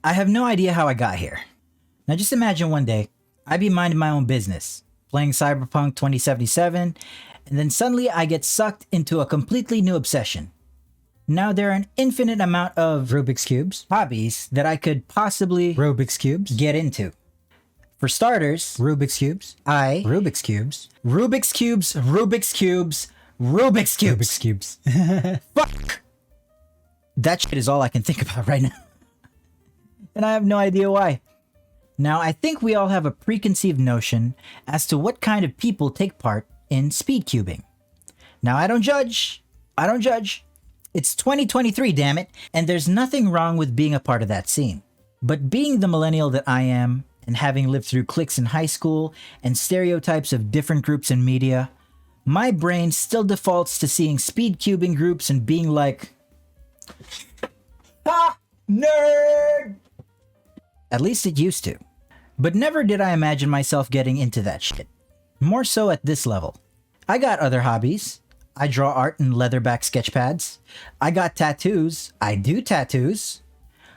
I have no idea how I got here. Now just imagine one day, I'd be minding my own business, playing Cyberpunk 2077, and then suddenly I get sucked into a completely new obsession. Now there are an infinite amount of Rubik's Cubes, hobbies that I could possibly Rubik's Cubes. get into. For starters, Rubik's Cubes. Rubik's Cubes, Rubik's Cubes, Rubik's Cubes, Rubik's Cubes. Rubik's Cubes. Fuck! That shit is all I can think about right now. And I have no idea why. Now, I think we all have a preconceived notion as to what kind of people take part in speedcubing. Now, I don't judge. It's 2023, damn it, and there's nothing wrong with being a part of that scene. But being the millennial that I am, and having lived through cliques in high school and stereotypes of different groups in media, my brain still defaults to seeing speedcubing groups and being like, ha! Nerd! At least it used to. But never did I imagine myself getting into that shit. More so at this level. I got other hobbies. I draw art in leatherback sketch pads. I got tattoos. I do tattoos.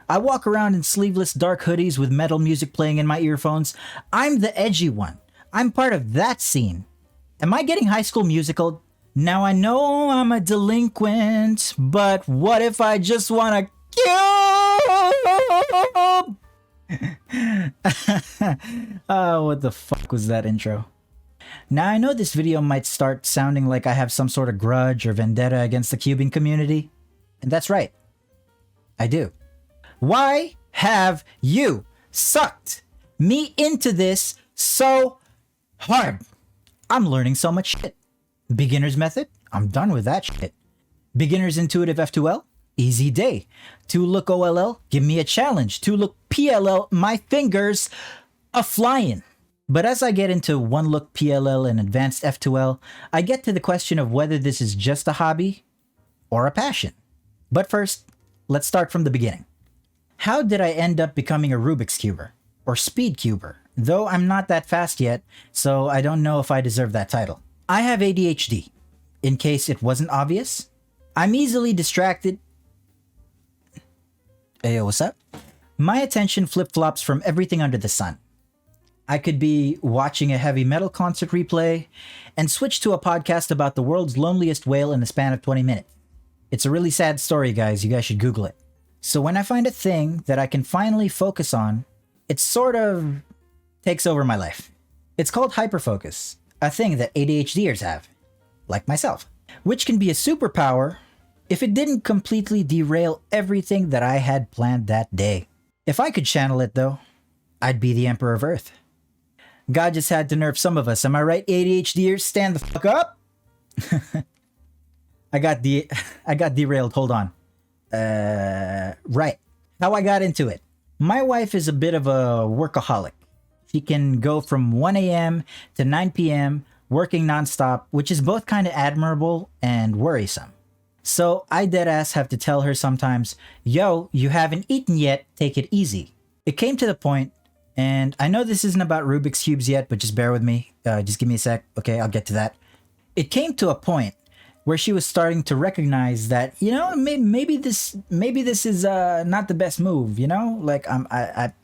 I walk around in sleeveless dark hoodies with metal music playing in my earphones. I'm the edgy one. I'm part of that scene. Am I getting High School Musical? Now I know I'm a delinquent, but what if I just wanna kill? Oh, what the fuck was that intro? Now I know this video might start sounding like I have some sort of grudge or vendetta against the cubing community. And that's right. I do. Why have you sucked me into this so hard? I'm learning so much shit. Beginner's method? I'm done with that shit. Beginner's intuitive F2L? Easy day. 2-look OLL? Give me a challenge. 2-look PLL? My fingers a flying. But as I get into 1-look PLL and advanced F2L, I get to the question of whether this is just a hobby or a passion. But first, let's start from the beginning. How did I end up becoming a Rubik's Cuber or Speedcuber? Though I'm not that fast yet, so I don't know if I deserve that title. I have ADHD. In case it wasn't obvious, I'm easily distracted. Hey, yo, what's up? My attention flip-flops from everything under the sun. I could be watching a heavy metal concert replay and switch to a podcast about the world's loneliest whale in the span of 20 minutes. It's a really sad story, guys. You guys should Google it. So when I find a thing that I can finally focus on, it sort of takes over my life. It's called hyperfocus, a thing that ADHDers have, like myself, which can be a superpower if it didn't completely derail everything that I had planned that day. If I could channel it though, I'd be the Emperor of Earth. God just had to nerf some of us, am I right, ADHDers? Stand the fuck up! I got derailed, hold on. Right. How I got into it. My wife is a bit of a workaholic. She can go from 1 a.m. to 9 p.m. working nonstop, which is both kind of admirable and worrisome. So I deadass have to tell her sometimes, yo, you haven't eaten yet, take it easy. It came to the point, and I know this isn't about Rubik's Cubes yet, but just bear with me. Just give me a sec. Okay, I'll get to that. It came to a point where she was starting to recognize that, you know, maybe this is not the best move, you know? Like I'm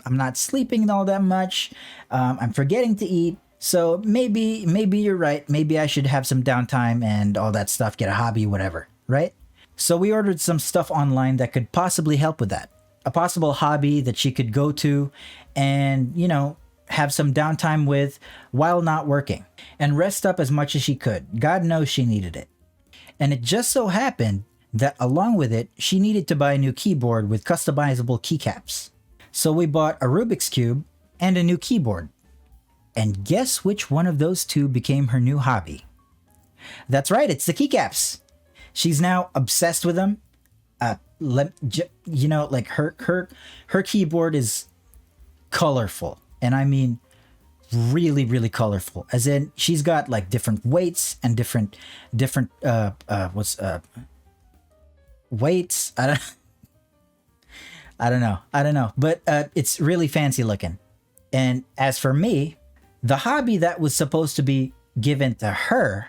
not sleeping all that much. I'm forgetting to eat. So maybe you're right. Maybe I should have some downtime and all that stuff, get a hobby, whatever, right? So we ordered some stuff online that could possibly help with that. A possible hobby that she could go to and, you know, have some downtime with while not working and rest up as much as she could. God knows she needed it. And it just so happened that along with it, she needed to buy a new keyboard with customizable keycaps. So we bought a Rubik's Cube and a new keyboard. And guess which one of those two became her new hobby? That's right, it's the keycaps. She's now obsessed with them. You know, like her keyboard is colorful. And I mean really, really colorful. As in, she's got like different weights and different weights. I don't know. But it's really fancy looking. And as for me, the hobby that was supposed to be given to her,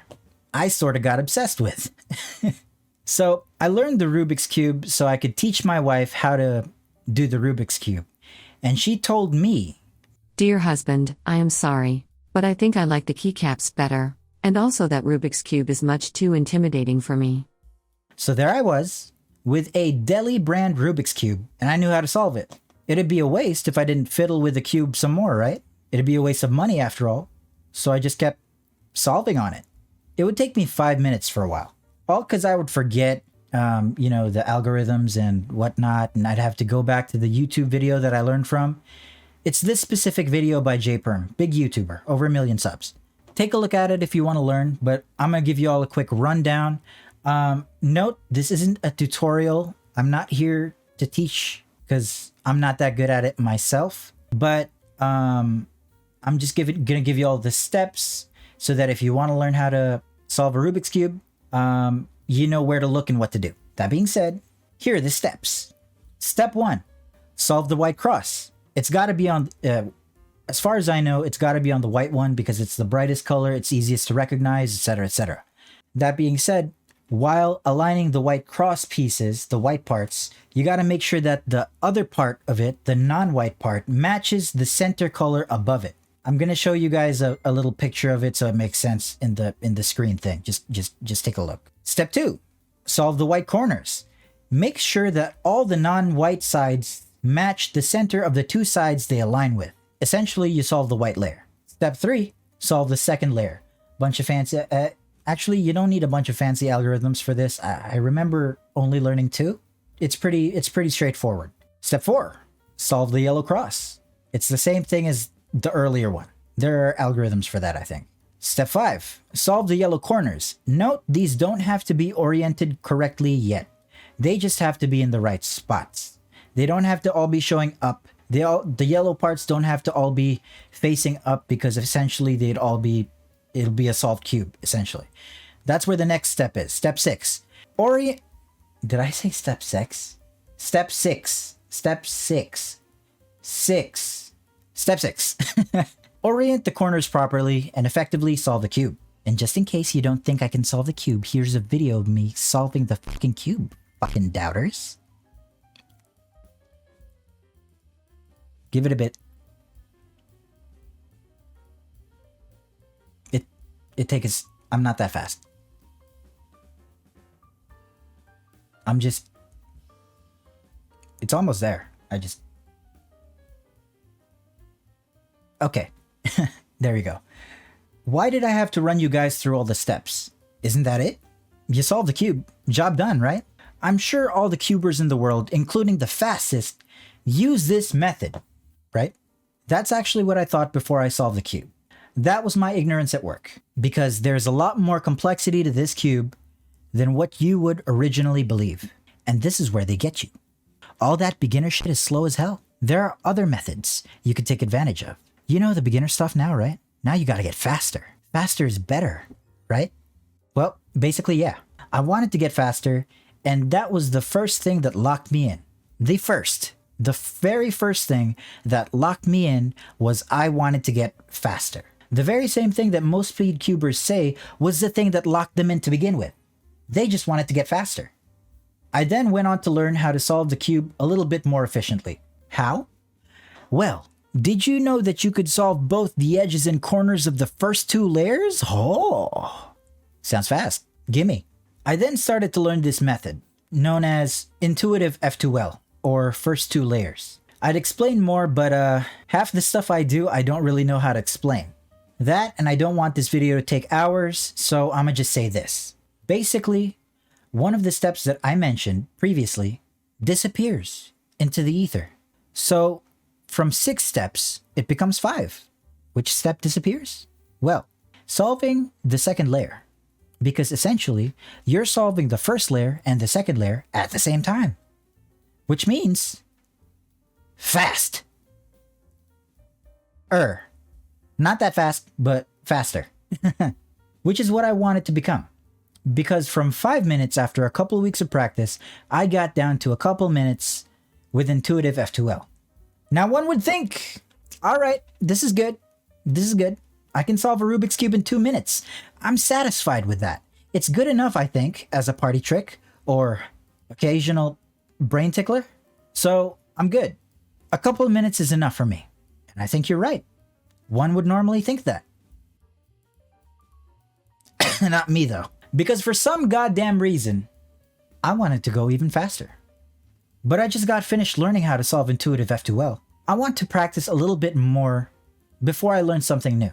I sort of got obsessed with. So I learned the Rubik's Cube so I could teach my wife how to do the Rubik's Cube. and she told me, Dear husband, I am sorry, but I think I like the keycaps better, and also that Rubik's Cube is much too intimidating for me. So there I was, with a Deli brand Rubik's Cube, and I knew how to solve it. It'd be a waste if I didn't fiddle with the cube some more, right? It'd be a waste of money after all. So I just kept solving on it. It would take me 5 minutes for a while. All because I would forget, the algorithms and whatnot, and I'd have to go back to the YouTube video that I learned from. It's this specific video by JPerm, big YouTuber, over 1 million subs. Take a look at it if you want to learn, but I'm going to give you all a quick rundown. Note, this isn't a tutorial. I'm not here to teach because I'm not that good at it myself, but I'm just gonna give you all the steps so that if you want to learn how to solve a Rubik's Cube, you know where to look and what to do. That being said, here are the steps. Step 1, solve the white cross. It's got to be on, as far as I know, it's got to be on the white one because it's the brightest color, it's easiest to recognize, etc., etc. That being said, while aligning the white cross pieces, the white parts, you got to make sure that the other part of it, the non-white part, matches the center color above it. I'm going to show you guys a little picture of it so it makes sense in the screen thing. Just take a look. Step 2, solve the white corners. Make sure that all the non-white sides match the center of the two sides they align with. Essentially, you solve the white layer. Step 3, solve the second layer. Bunch of fancy... Actually, you don't need a bunch of fancy algorithms for this. I remember only learning 2. It's pretty straightforward. Step 4, solve the yellow cross. It's the same thing as the earlier one. There are algorithms for that, I think. Step 5, solve the yellow corners. Note, these don't have to be oriented correctly yet. They just have to be in the right spots. They don't have to all be showing up. The yellow parts don't have to all be facing up because essentially it'll be a solved cube, essentially. That's where the next step is. Step 6. Did I say step 6? Step 6. Step 6. 6. Step 6. Orient the corners properly and effectively solve the cube. And just in case you don't think I can solve the cube, here's a video of me solving the fucking cube, fucking doubters. Give it a bit. I'm not that fast. It's almost there. Okay. There you go. Why did I have to run you guys through all the steps? Isn't that it? You solved the cube. Job done, right? I'm sure all the cubers in the world, including the fastest, use this method, right? That's actually what I thought before I solved the cube. That was my ignorance at work, because there's a lot more complexity to this cube than what you would originally believe. And this is where they get you. All that beginner shit is slow as hell. There are other methods you could take advantage of. You know the beginner stuff now, right? Now you gotta get faster. Faster is better, right? Well, basically, yeah. I wanted to get faster, and that was the first thing that locked me in. The very first thing that locked me in was I wanted to get faster. The very same thing that most Speedcubers say was the thing that locked them in to begin with. They just wanted to get faster. I then went on to learn how to solve the cube a little bit more efficiently. How? Well, did you know that you could solve both the edges and corners of the first 2 layers? Oh, sounds fast. Gimme. I then started to learn this method, known as intuitive F2L, or first 2 layers. I'd explain more, but half the stuff I do, I don't really know how to explain. That, and I don't want this video to take hours, so I'ma just say this. Basically, one of the steps that I mentioned previously disappears into the ether. So, from 6 steps, it becomes 5. Which step disappears? Well, solving the second layer. Because essentially, you're solving the first layer and the second layer at the same time. Which means fast. Not that fast, but faster. Which is what I wanted to become. Because from 5 minutes after a couple of weeks of practice, I got down to a couple minutes with intuitive F2L. Now one would think, alright, this is good. I can solve a Rubik's Cube in 2 minutes. I'm satisfied with that. It's good enough, I think, as a party trick or occasional brain tickler. So I'm good. A couple of minutes is enough for me. And I think you're right. One would normally think that. Not me though. Because for some goddamn reason, I wanted to go even faster. But I just got finished learning how to solve intuitive F2L. I want to practice a little bit more before I learn something new.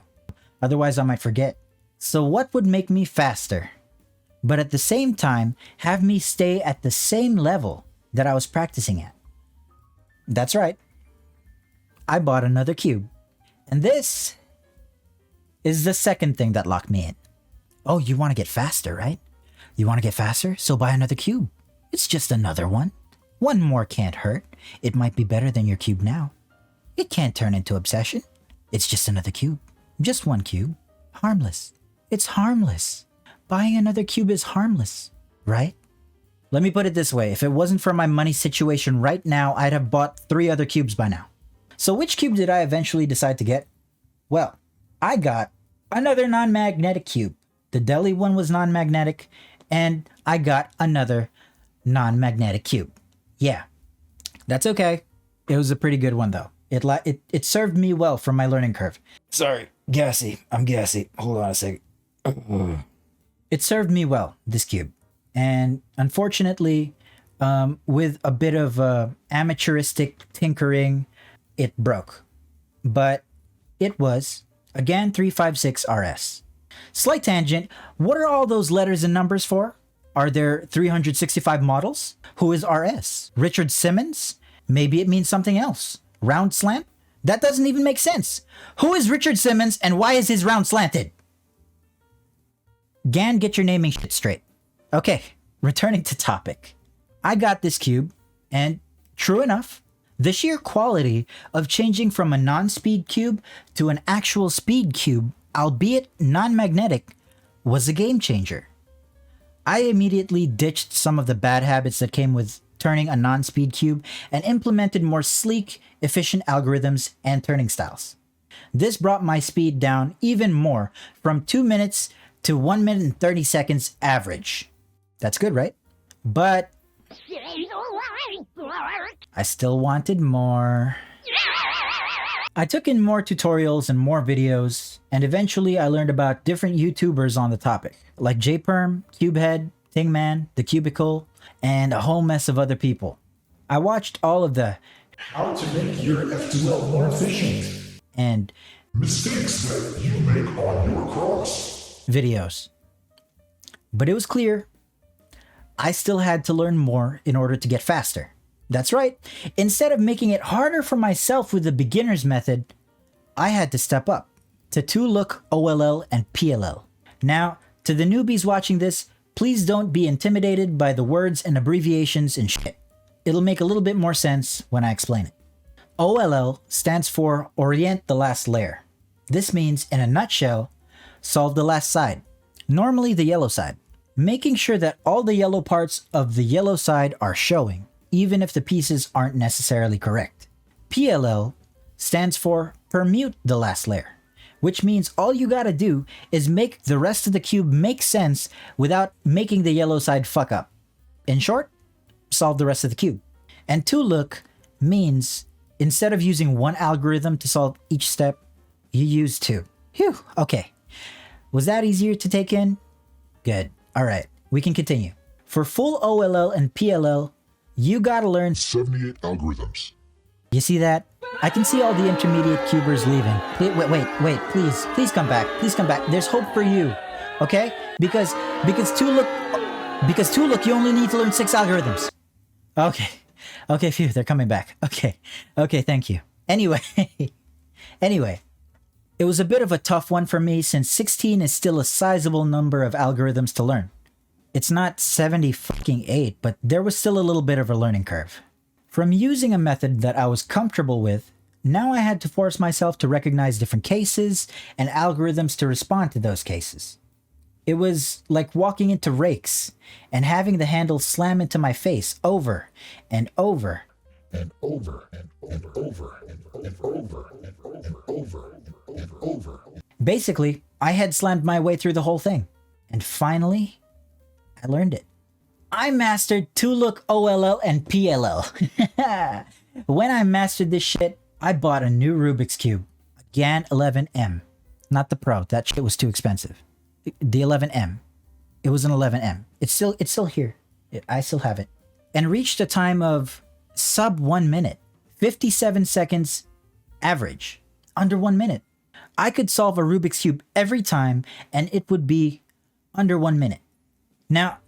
Otherwise I might forget. So what would make me faster, but at the same time have me stay at the same level that I was practicing at? That's right. I bought another cube. And this is the second thing that locked me in. Oh, you want to get faster, right? You want to get faster? So buy another cube. It's just another one. One more can't hurt. It might be better than your cube now. It can't turn into obsession. It's just another cube. Just one cube. Harmless. It's harmless. Buying another cube is harmless, right? Let me put it this way. If it wasn't for my money situation right now, I'd have bought 3 other cubes by now. So which cube did I eventually decide to get? Well, I got another non-magnetic cube. The Delhi one was non-magnetic, and I got another non-magnetic cube. Yeah, that's okay. It was a pretty good one though. It served me well for my learning curve. Sorry, gassy. I'm gassy. Hold on a second. It served me well, this cube. And unfortunately, with a bit of amateuristic tinkering, it broke. But it was a GAN 356 RS. Slight tangent, what are all those letters and numbers for? Are there 365 models? Who is RS? Richard Simmons? Maybe it means something else. Round slant? That doesn't even make sense. Who is Richard Simmons and why is his round slanted? GAN, get your naming shit straight. Okay, returning to topic. I got this cube, and true enough, the sheer quality of changing from a non-speed cube to an actual speed cube, albeit non-magnetic, was a game changer. I immediately ditched some of the bad habits that came with turning a non-speed cube and implemented more sleek, efficient algorithms and turning styles. This brought my speed down even more, from 2 minutes to 1 minute and 30 seconds average. That's good, right? But I still wanted more. I took in more tutorials and more videos, and eventually I learned about different YouTubers on the topic, like JPerm, Cubehead, Tingman, The Cubicle, and a whole mess of other people. I watched all of the How to make your F2L more efficient and mistakes that you make on your cross videos. But it was clear I still had to learn more in order to get faster. That's right. Instead of making it harder for myself with the beginner's method, I had to step up to 2-look OLL and PLL. Now, to the newbies watching this, please don't be intimidated by the words and abbreviations and shit. It'll make a little bit more sense when I explain it. OLL stands for Orient the Last Layer. This means, in a nutshell, solve the last side, normally the yellow side, making sure that all the yellow parts of the yellow side are showing, even if the pieces aren't necessarily correct. PLL stands for Permute the Last Layer, which means all you gotta do is make the rest of the cube make sense without making the yellow side fuck up. In short, solve the rest of the cube. And 2-look means instead of using one algorithm to solve each step, you use 2. Phew, okay. Was that easier to take in? Good. Alright, we can continue. For full OLL and PLL, you gotta learn 78 algorithms. You see that? I can see all the intermediate cubers leaving. Wait, please come back. Please come back. There's hope for you. Okay? Because 2-look, you only need to learn 6 algorithms. Okay, phew, they're coming back. Okay, thank you. Anyway, it was a bit of a tough one for me since 16 is still a sizable number of algorithms to learn. It's not 78, but there was still a little bit of a learning curve. From using a method that I was comfortable with, now I had to force myself to recognize different cases and algorithms to respond to those cases. It was like walking into rakes and having the handle slam into my face over and over And over and over and over and over and over. Basically, I had slammed my way through the whole thing. And finally, I learned it. I mastered 2-look OLL and PLL. When I mastered this shit, I bought a new Rubik's Cube. A GAN 11M. Not the Pro. That shit was too expensive. The 11M. It was an 11M. It's still here. I still have it. And reached a time of sub 1 minute. 57 seconds average. Under 1 minute. I could solve a Rubik's Cube every time and it would be under 1 minute. Now,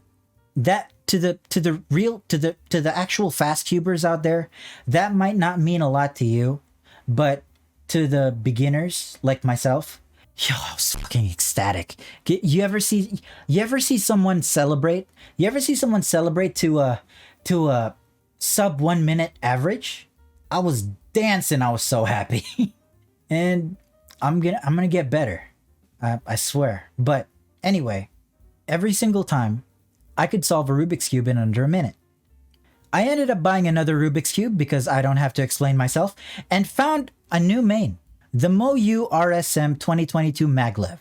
that to the actual fast cubers out there, that might not mean a lot to you, but to the beginners like myself, yo, I was fucking ecstatic. You ever see someone celebrate? You ever see someone celebrate to a sub 1 minute average? I was dancing. I was so happy. And I'm gonna get better. I swear. But anyway, every single time I could solve a Rubik's Cube in under a minute. I ended up buying another Rubik's Cube because I don't have to explain myself, and found a new main, the MoU RSM 2022 Maglev.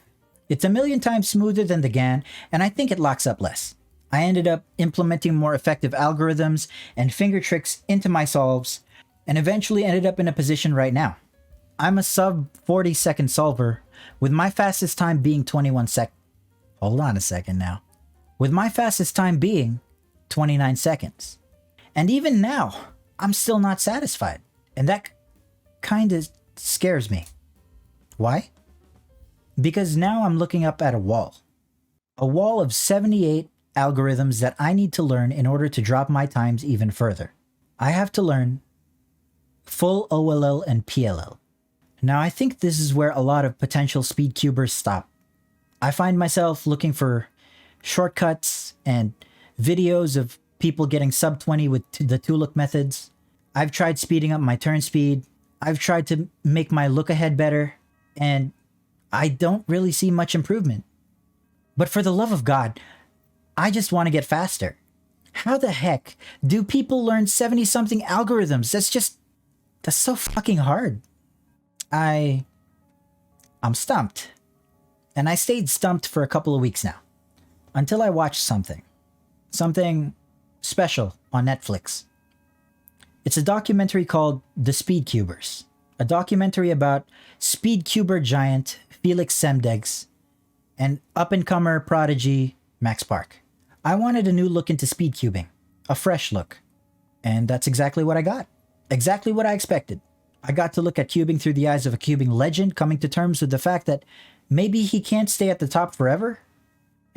It's a million times smoother than the GAN, and I think it locks up less. I ended up implementing more effective algorithms and finger tricks into my solves, and eventually ended up in a position right now. I'm a sub 40 second solver, with my fastest time being 21 seconds. Hold on a second now. With my fastest time being 29 seconds. And even now, I'm still not satisfied. And that kind of scares me. Why? Because now I'm looking up at a wall. A wall of 78 algorithms that I need to learn in order to drop my times even further. I have to learn full OLL and PLL. Now I think this is where a lot of potential speedcubers stop. I find myself looking for shortcuts and videos of people getting sub 20 with the 2-look methods. I've tried speeding up my turn speed. I've tried to make my look ahead better, and I don't really see much improvement. But for the love of God, I just want to get faster. How the heck do people learn 70-something algorithms? That's so fucking hard. I'm stumped. And I stayed stumped for a couple of weeks now. Until I watched something special on Netflix. It's a documentary called The Speedcubers, a documentary about speedcuber giant Felix Semdegs and up-and-comer prodigy Max Park. I wanted a new look into speedcubing, a fresh look, and that's exactly what I got. Exactly what I expected. I got to look at cubing through the eyes of a cubing legend, coming to terms with the fact that maybe he can't stay at the top forever.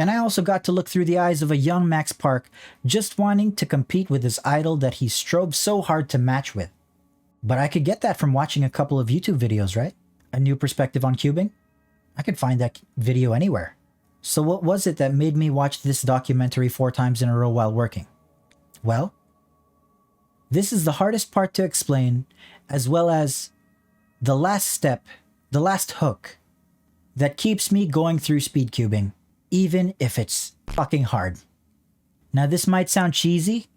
And I also got to look through the eyes of a young Max Park, just wanting to compete with his idol that he strove so hard to match with. But I could get that from watching a couple of YouTube videos, right? A new perspective on cubing? I could find that video anywhere. So what was it that made me watch this documentary 4 times in a row while working? Well, this is the hardest part to explain, as well as the last step, the last hook, that keeps me going through speedcubing, even if it's fucking hard. Now this might sound cheesy,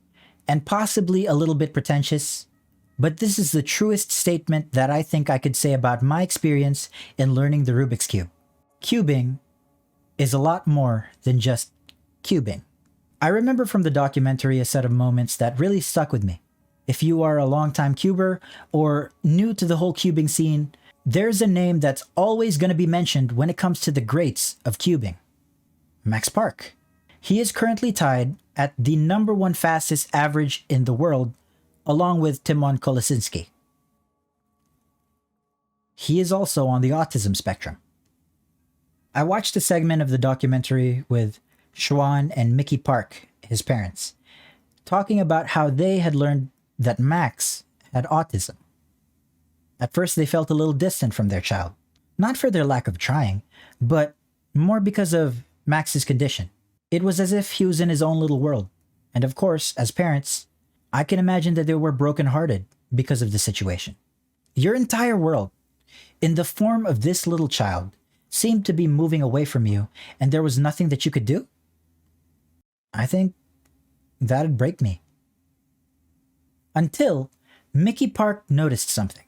and possibly a little bit pretentious, but this is the truest statement that I think I could say about my experience in learning the Rubik's Cube. Cubing is a lot more than just cubing. I remember from the documentary a set of moments that really stuck with me. If you are a longtime cuber or new to the whole cubing scene, there's a name that's always going to be mentioned when it comes to the greats of cubing. Max Park. He is currently tied at the #1 fastest average in the world, along with Timon Kolosinski. He is also on the autism spectrum. I watched a segment of the documentary with Schwan and Mickey Park, his parents, talking about how they had learned that Max had autism. At first they felt a little distant from their child, not for their lack of trying, but more because of Max's condition. It was as if he was in his own little world. And of course, as parents, I can imagine that they were brokenhearted because of the situation. Your entire world, in the form of this little child, seemed to be moving away from you, and there was nothing that you could do? I think that'd break me. Until Mickey Park noticed something.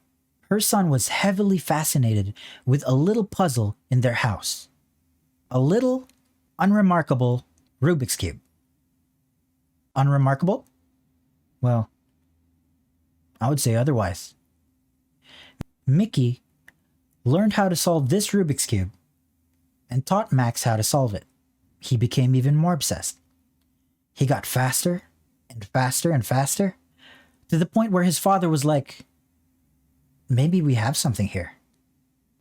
Her son was heavily fascinated with a little puzzle in their house. A little, unremarkable Rubik's Cube. Unremarkable? Well, I would say otherwise. Mickey learned how to solve this Rubik's Cube and taught Max how to solve it. He became even more obsessed. He got faster and faster and faster to the point where his father was like, maybe we have something here.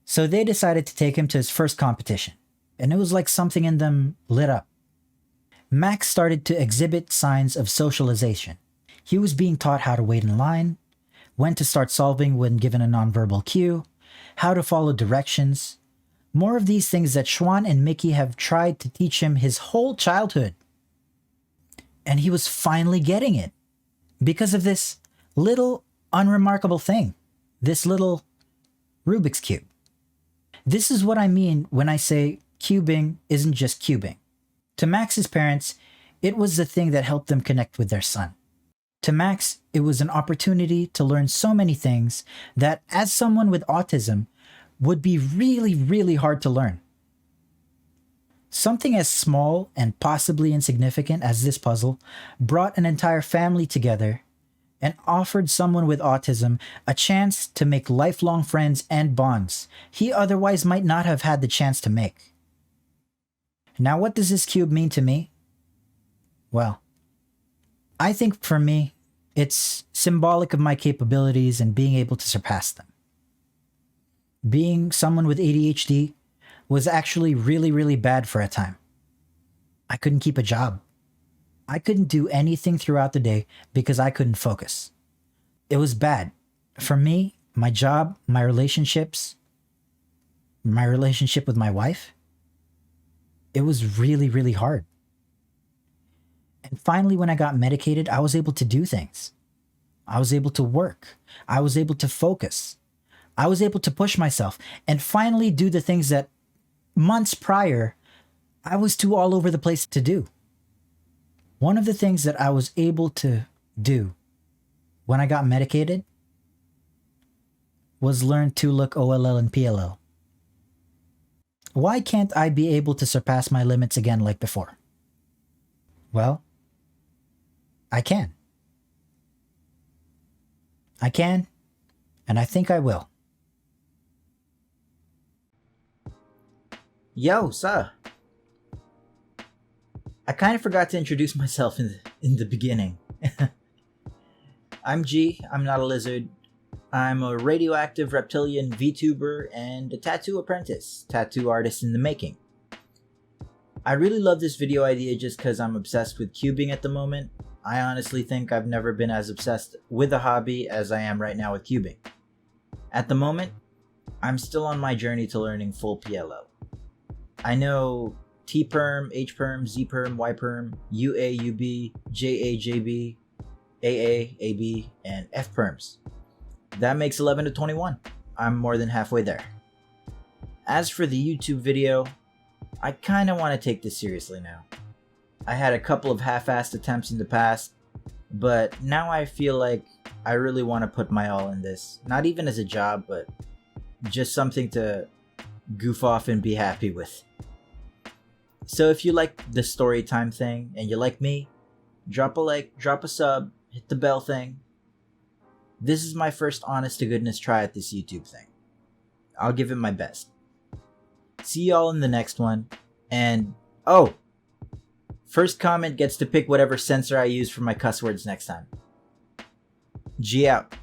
So they decided to take him to his first competition, and it was like something in them lit up. Max started to exhibit signs of socialization. He was being taught how to wait in line, when to start solving when given a nonverbal cue, how to follow directions. More of these things that Schwan and Mickey have tried to teach him his whole childhood. And he was finally getting it because of this little unremarkable thing, this little Rubik's Cube. This is what I mean when I say cubing isn't just cubing. To Max's parents, it was the thing that helped them connect with their son. To Max, it was an opportunity to learn so many things that, as someone with autism, would be really, really hard to learn. Something as small and possibly insignificant as this puzzle brought an entire family together and offered someone with autism a chance to make lifelong friends and bonds he otherwise might not have had the chance to make. Now, what does this cube mean to me? Well, I think for me, it's symbolic of my capabilities and being able to surpass them. Being someone with ADHD was actually really, really bad for a time. I couldn't keep a job. I couldn't do anything throughout the day because I couldn't focus. It was bad. For me, my job, my relationships, my relationship with my wife, it was really, really hard. And finally, when I got medicated, I was able to do things. I was able to work. I was able to focus. I was able to push myself and finally do the things that months prior, I was too all over the place to do. One of the things that I was able to do when I got medicated was learn to look OLL and PLL. Why can't I be able to surpass my limits again like before? Well, I can. I can, and I think I will. Yo, sir. I kind of forgot to introduce myself in the beginning. I'm G, I'm not a lizard. I'm a radioactive reptilian VTuber and a tattoo apprentice, tattoo artist in the making. I really love this video idea just because I'm obsessed with cubing at the moment. I honestly think I've never been as obsessed with a hobby as I am right now with cubing. At the moment, I'm still on my journey to learning full PLL. I know T-perm, H-perm, Z-perm, Y-perm, UA, UB, JA, JB, AA, AB, and F-perms. That makes 11 to 21. I'm more than halfway there. As for the YouTube video, I kinda want to take this seriously now. I had a couple of half-assed attempts in the past, but now I feel like I really want to put my all in this. Not even as a job, but just something to goof off and be happy with. So if you like the story time thing and you like me, drop a like, drop a sub, hit the bell thing. This is my first honest to goodness try at this YouTube thing. I'll give it my best. See y'all in the next one. And oh, first comment gets to pick whatever censor I use for my cuss words next time. G out.